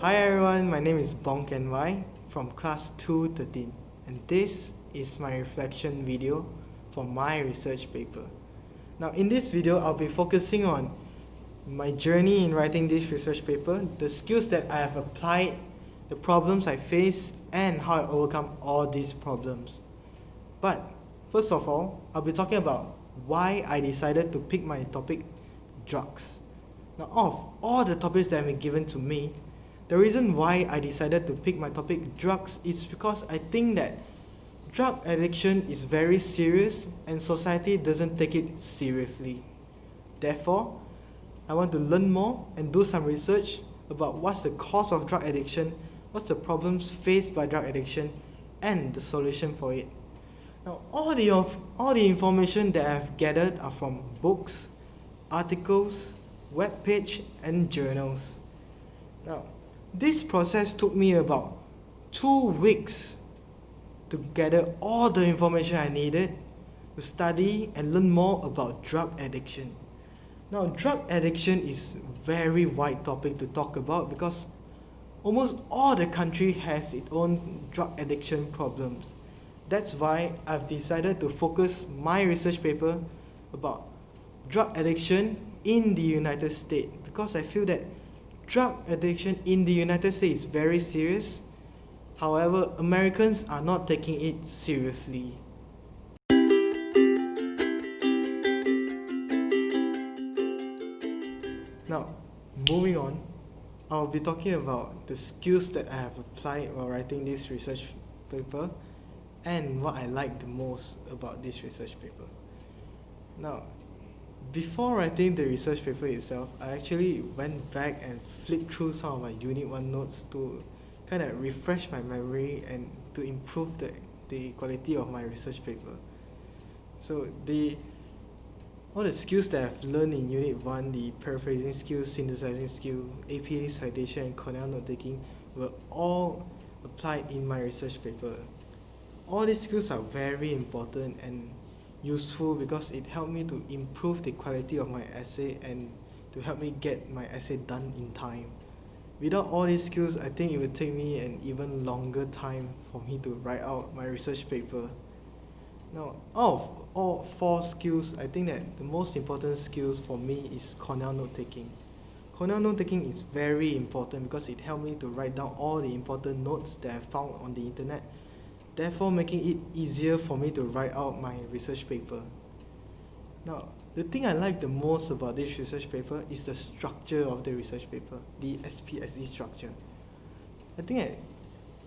Hi everyone, my name is Bong Kien Wai from class 213 and this is my reflection video for my research paper. Now in this video, I'll be focusing on my journey in writing this research paper, the skills that I have applied, the problems I face, and how I overcome all these problems. But first of all, I'll be talking about why I decided to pick my topic, drugs. Now of all the topics that have been given to me, the reason why I decided to pick my topic drugs is because I think that drug addiction is very serious and society doesn't take it seriously. Therefore, I want to learn more and do some research about what's the cause of drug addiction, what's the problems faced by drug addiction, and the solution for it. Now, all the information that I've gathered are from books, articles, webpage, and journals. Now, this process took me about 2 weeks to gather all the information I needed to study and learn more about drug addiction. Now, drug addiction is a very wide topic to talk about because almost all the country has its own drug addiction problems. That's why I've decided to focus my research paper about drug addiction in the United States because I feel that drug addiction in the United States is very serious. However, Americans are not taking it seriously. Now, moving on, I'll be talking about the skills that I have applied while writing this research paper and what I like the most about this research paper. Now, before writing the research paper itself, I actually went back and flipped through some of my Unit 1 notes to kind of refresh my memory and to improve the quality of my research paper. So all the skills that I've learned in Unit 1, the paraphrasing skill, synthesizing skill, APA citation, and Cornell note-taking were all applied in my research paper. All these skills are very important and useful because it helped me to improve the quality of my essay and to help me get my essay done in time. Without all these skills, I think it would take me an even longer time for me to write out my research paper. Now, out of all 4 skills, I think that the most important skills for me is Cornell note-taking. Cornell note-taking is very important because it helped me to write down all the important notes that I found on the internet, therefore making it easier for me to write out my research paper. Now, the thing I like the most about this research paper is the structure of the research paper, the SPSE structure. I think that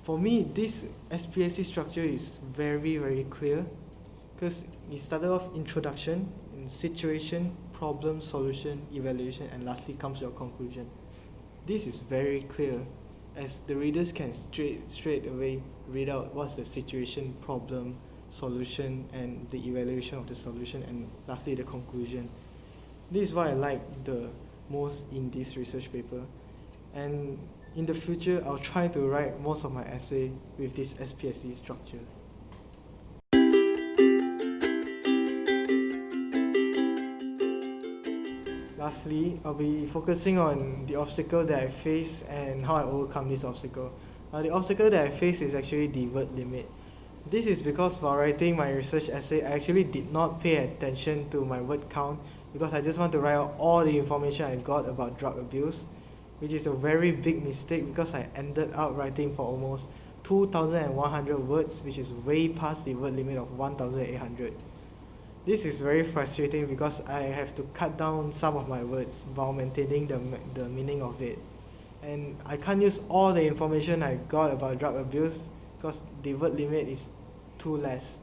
for me, this SPSE structure is very, very clear because it started off introduction, and situation, problem, solution, evaluation, and lastly comes your conclusion. This is very clear as the readers can straight away read out what's the situation, problem, solution, and the evaluation of the solution, and lastly the conclusion. This is what I like the most in this research paper, and in the future I'll try to write most of my essay with this SPSE structure. Lastly, I'll be focusing on the obstacle that I face and how I overcome this obstacle. The obstacle that I face is actually the word limit. This is because while writing my research essay, I actually did not pay attention to my word count because I just want to write out all the information I got about drug abuse, which is a very big mistake because I ended up writing for almost 2,100 words, which is way past the word limit of 1,800. This is very frustrating because I have to cut down some of my words while maintaining the meaning of it. And I can't use all the information I got about drug abuse because the word limit is too less.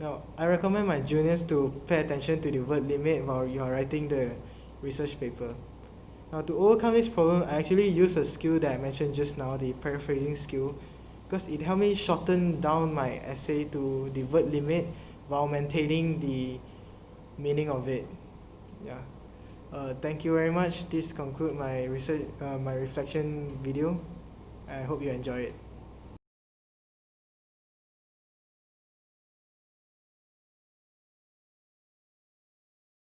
Now, I recommend my juniors to pay attention to the word limit while you are writing the research paper. Now, to overcome this problem, I actually use a skill that I mentioned just now, the paraphrasing skill, because it helped me shorten down my essay to the word limit while maintaining the meaning of it. Yeah. Thank you very much. This concludes my reflection video. I hope you enjoy it.